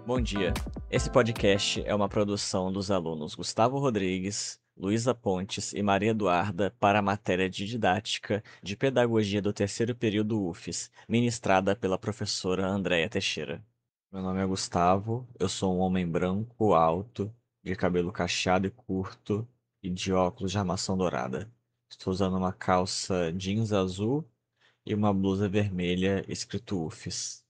Bom dia. Esse podcast é uma produção dos alunos Gustavo Rodrigues, Luísa Pontes e Maria Eduarda para a matéria de didática de pedagogia do terceiro período UFES, ministrada pela professora Andréia Teixeira. Meu nome é Gustavo, eu sou um homem branco, alto, de cabelo cacheado e curto e de óculos de armação dourada. Estou usando uma calça jeans azul e uma blusa vermelha escrito UFES.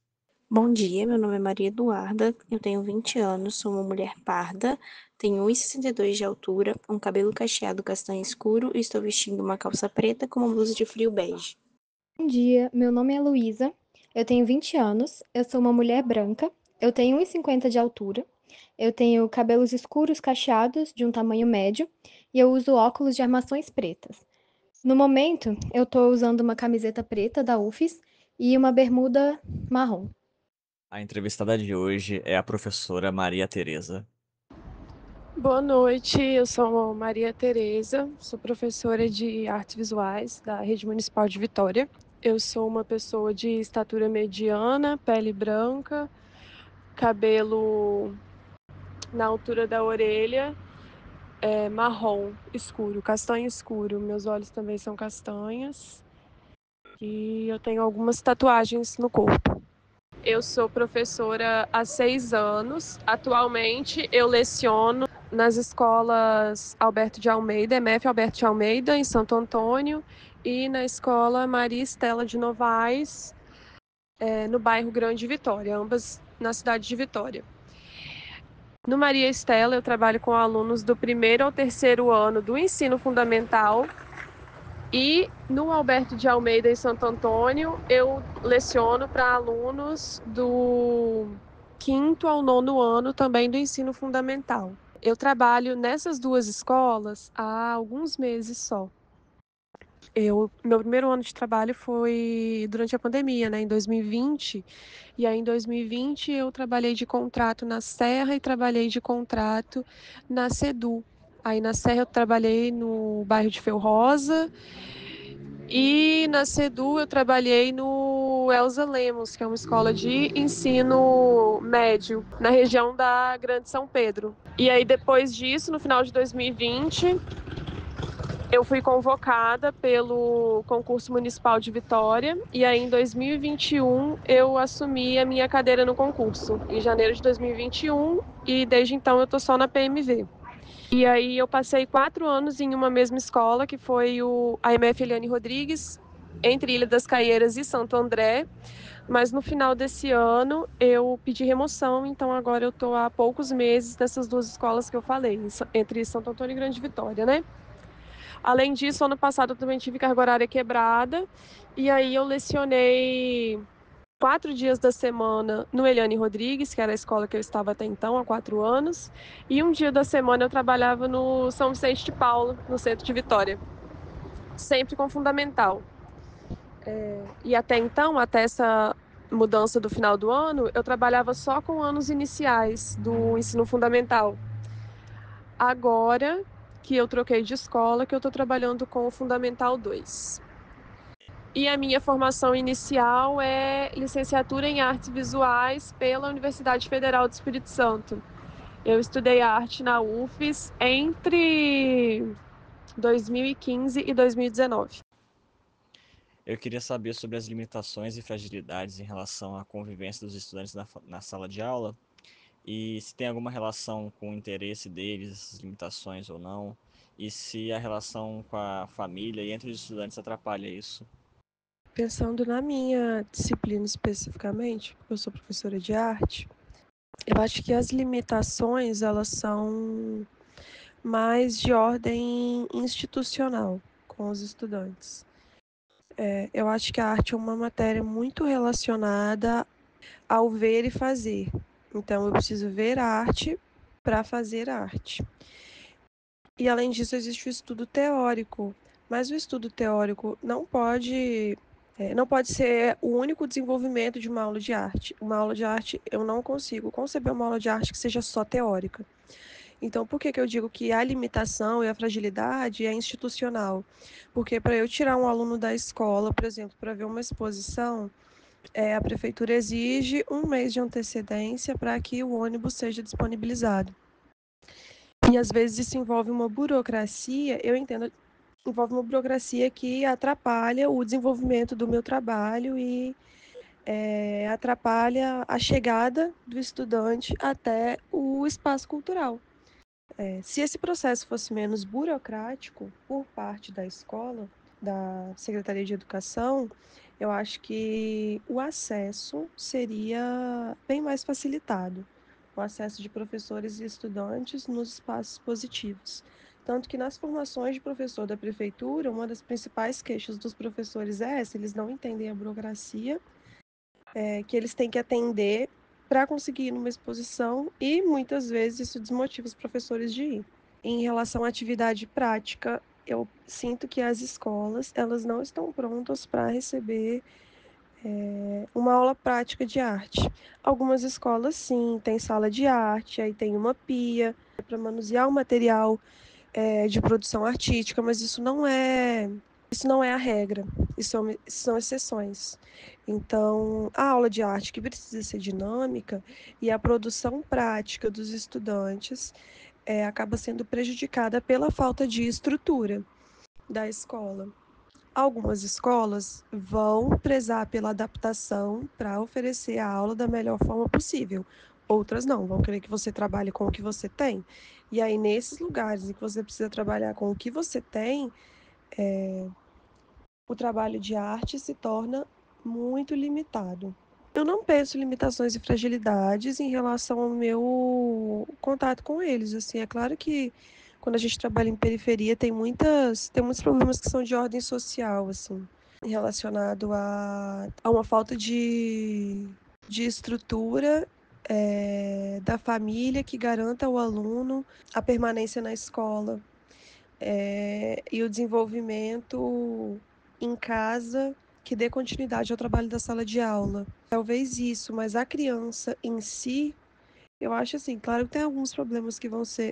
Bom dia, meu nome é Maria Eduarda, eu tenho 20 anos, sou uma mulher parda, tenho 1,62 de altura, um cabelo cacheado castanho escuro e estou vestindo uma calça preta com uma blusa de frio bege. Bom dia, meu nome é Luísa, eu tenho 20 anos, eu sou uma mulher branca, eu tenho 1,50 de altura, eu tenho cabelos escuros cacheados de um tamanho médio e eu uso óculos de armações pretas. No momento, eu estou usando uma camiseta preta da UFES e uma bermuda marrom. A entrevistada de hoje é a professora Maria Tereza. Boa noite, eu sou Maria Tereza, sou professora de artes visuais da Rede Municipal de Vitória. Eu sou uma pessoa de estatura mediana, pele branca, cabelo na altura da orelha, marrom escuro, castanho escuro. Meus olhos também são castanhos e eu tenho algumas tatuagens no corpo. Eu sou professora há 6 anos. Atualmente eu leciono nas escolas Alberto de Almeida, MF Alberto de Almeida, em Santo Antônio, e na escola Maria Estela de Novaes, no bairro Grande Vitória, ambas na cidade de Vitória. No Maria Estela, eu trabalho com alunos do 1º ao 3º ano do ensino fundamental. E no Alberto de Almeida, em Santo Antônio, eu leciono para alunos do 5º ao 9º ano também do ensino fundamental. Eu trabalho nessas duas escolas há alguns meses só. Meu primeiro ano de trabalho foi durante a pandemia, né, em 2020. E aí, em 2020, eu trabalhei de contrato na Serra e trabalhei de contrato na Sedu. Aí, na Serra, eu trabalhei no bairro de Felrosa. E na Sedu eu trabalhei no Elza Lemos, que é uma escola de ensino médio, na região da Grande São Pedro. E aí depois disso, no final de 2020, eu fui convocada pelo concurso municipal de Vitória. E aí em 2021 eu assumi a minha cadeira no concurso, em janeiro de 2021, e desde então eu estou só na PMV. E aí eu passei 4 anos em uma mesma escola, que foi a MF Eliane Rodrigues, entre Ilha das Caieiras e Santo André. Mas no final desse ano eu pedi remoção, então agora eu estou há poucos meses nessas duas escolas que eu falei, entre Santo Antônio e Grande Vitória, né? Além disso, ano passado eu também tive carga horária quebrada, e aí eu lecionei 4 dias da semana no Eliane Rodrigues, que era a escola que eu estava até então, há 4 anos. E um dia da semana eu trabalhava no São Vicente de Paulo, no centro de Vitória. Sempre com fundamental. E até então, até essa mudança do final do ano, eu trabalhava só com anos iniciais do ensino fundamental. Agora que eu troquei de escola, que eu estou trabalhando com o Fundamental 2. E a minha formação inicial é licenciatura em artes visuais pela Universidade Federal do Espírito Santo. Eu estudei arte na UFES entre 2015 e 2019. Eu queria saber sobre as limitações e fragilidades em relação à convivência dos estudantes na sala de aula e se tem alguma relação com o interesse deles, essas limitações ou não, e se a relação com a família e entre os estudantes atrapalha isso. Pensando na minha disciplina especificamente, porque eu sou professora de arte, eu acho que as limitações, elas são mais de ordem institucional com os estudantes. Eu acho que a arte é uma matéria muito relacionada ao ver e fazer. Então, eu preciso ver a arte para fazer arte. E, além disso, existe o estudo teórico. Mas o estudo teórico não pode ser o único desenvolvimento de uma aula de arte. Uma aula de arte, eu não consigo conceber uma aula de arte que seja só teórica. Então, por que eu digo que a limitação e a fragilidade é institucional? Porque para eu tirar um aluno da escola, por exemplo, para ver uma exposição, a prefeitura exige 1 mês de antecedência para que o ônibus seja disponibilizado. E às vezes isso envolve uma burocracia, eu entendo, envolve uma burocracia que atrapalha o desenvolvimento do meu trabalho e atrapalha a chegada do estudante até o espaço cultural. Se esse processo fosse menos burocrático por parte da escola, da Secretaria de Educação, eu acho que o acesso seria bem mais facilitado, o acesso de professores e estudantes nos espaços positivos. Tanto que nas formações de professor da prefeitura, uma das principais queixas dos professores é essa: eles não entendem a burocracia que eles têm que atender para conseguir ir numa exposição e muitas vezes isso desmotiva os professores de ir. Em relação à atividade prática, eu sinto que as escolas elas não estão prontas para receber uma aula prática de arte. Algumas escolas sim, tem sala de arte, aí tem uma pia para manusear o material de produção artística, mas isso não é a regra, são exceções. Então, a aula de arte que precisa ser dinâmica e a produção prática dos estudantes acaba sendo prejudicada pela falta de estrutura da escola. Algumas escolas vão prezar pela adaptação para oferecer a aula da melhor forma possível. Outras não, vão querer que você trabalhe com o que você tem. E aí, nesses lugares em que você precisa trabalhar com o que você tem, o trabalho de arte se torna muito limitado. Eu não penso limitações e fragilidades em relação ao meu contato com eles. Assim, é claro que quando a gente trabalha em periferia tem muitos problemas que são de ordem social, assim, relacionado a uma falta de estrutura da família que garanta ao aluno a permanência na escola e o desenvolvimento em casa que dê continuidade ao trabalho da sala de aula. Talvez isso, mas a criança em si, eu acho assim, claro que tem alguns problemas que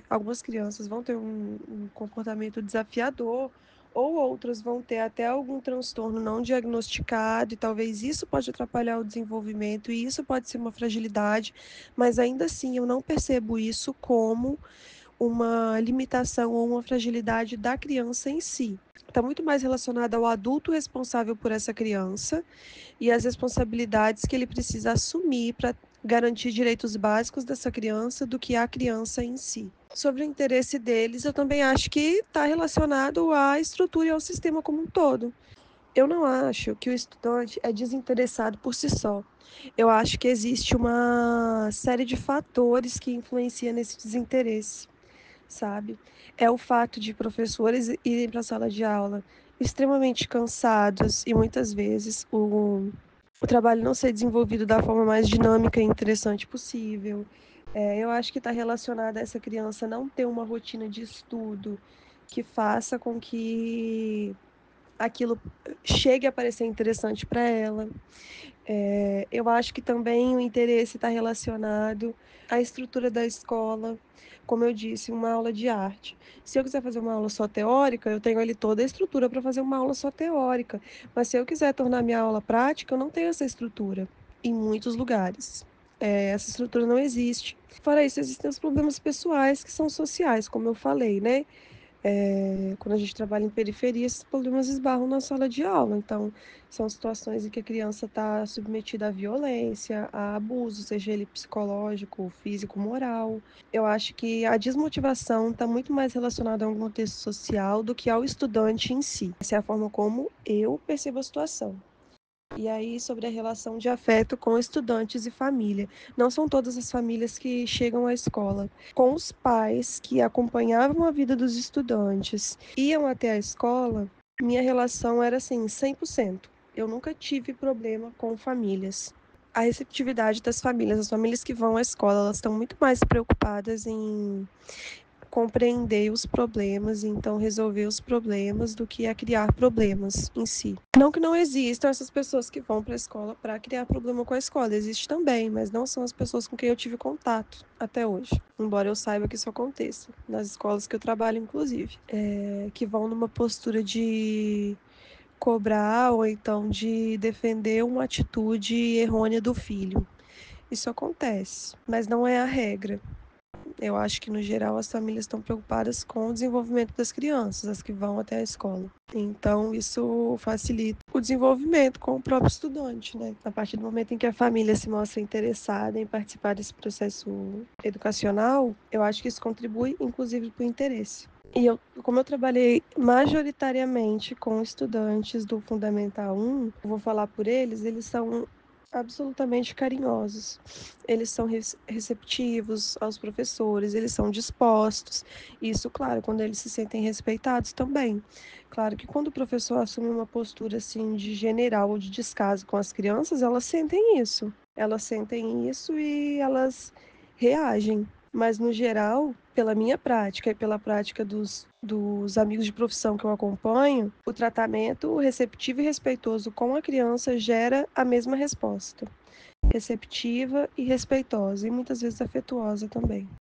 algumas crianças vão ter um comportamento desafiador, ou outras vão ter até algum transtorno não diagnosticado, e talvez isso pode atrapalhar o desenvolvimento, e isso pode ser uma fragilidade, mas ainda assim eu não percebo isso como uma limitação ou uma fragilidade da criança em si. Está muito mais relacionada ao adulto responsável por essa criança e as responsabilidades que ele precisa assumir para garantir direitos básicos dessa criança do que a criança em si. Sobre o interesse deles, eu também acho que está relacionado à estrutura e ao sistema como um todo. Eu não acho que o estudante é desinteressado por si só. Eu acho que existe uma série de fatores que influenciam nesse desinteresse, sabe? É o fato de professores irem para a sala de aula extremamente cansados e muitas vezes o trabalho não ser desenvolvido da forma mais dinâmica e interessante possível. Eu acho que está relacionado a essa criança não ter uma rotina de estudo que faça com que aquilo chegue a parecer interessante para ela. Eu acho que também o interesse está relacionado à estrutura da escola. Como eu disse, uma aula de arte. Se eu quiser fazer uma aula só teórica, eu tenho ali toda a estrutura para fazer uma aula só teórica. Mas se eu quiser tornar minha aula prática, eu não tenho essa estrutura em muitos lugares. Essa estrutura não existe. Fora isso, existem os problemas pessoais que são sociais, como eu falei, né? Quando a gente trabalha em periferia, esses problemas esbarram na sala de aula. Então, são situações em que a criança está submetida à violência, a abuso, seja ele psicológico, físico, moral. Eu acho que a desmotivação está muito mais relacionada a um contexto social do que ao estudante em si. Essa é a forma como eu percebo a situação. E aí, sobre a relação de afeto com estudantes e família. Não são todas as famílias que chegam à escola. Com os pais que acompanhavam a vida dos estudantes, iam até a escola, minha relação era assim, 100%. Eu nunca tive problema com famílias. A receptividade das famílias, as famílias que vão à escola, elas estão muito mais preocupadas em compreender os problemas e então resolver os problemas do que a criar problemas em si. Não que não existam essas pessoas que vão para a escola para criar problema com a escola, existe também, mas não são as pessoas com quem eu tive contato até hoje, embora eu saiba que isso aconteça, nas escolas que eu trabalho inclusive, que vão numa postura de cobrar ou então de defender uma atitude errônea do filho. Isso acontece, mas não é a regra. Eu acho que, no geral, as famílias estão preocupadas com o desenvolvimento das crianças, as que vão até a escola. Então, isso facilita o desenvolvimento com o próprio estudante, né? A partir do momento em que a família se mostra interessada em participar desse processo educacional, eu acho que isso contribui, inclusive, para o interesse. E como eu trabalhei majoritariamente com estudantes do Fundamental 1, eu vou falar por eles são absolutamente carinhosos. Eles são receptivos aos professores, eles são dispostos. Isso, claro, quando eles se sentem respeitados também. Claro que quando o professor assume uma postura assim de general ou de descaso com as crianças, elas sentem isso. Elas sentem isso e elas reagem. Mas, no geral, pela minha prática e pela prática dos amigos de profissão que eu acompanho, o tratamento receptivo e respeitoso com a criança gera a mesma resposta. Receptiva e respeitosa, e muitas vezes afetuosa também.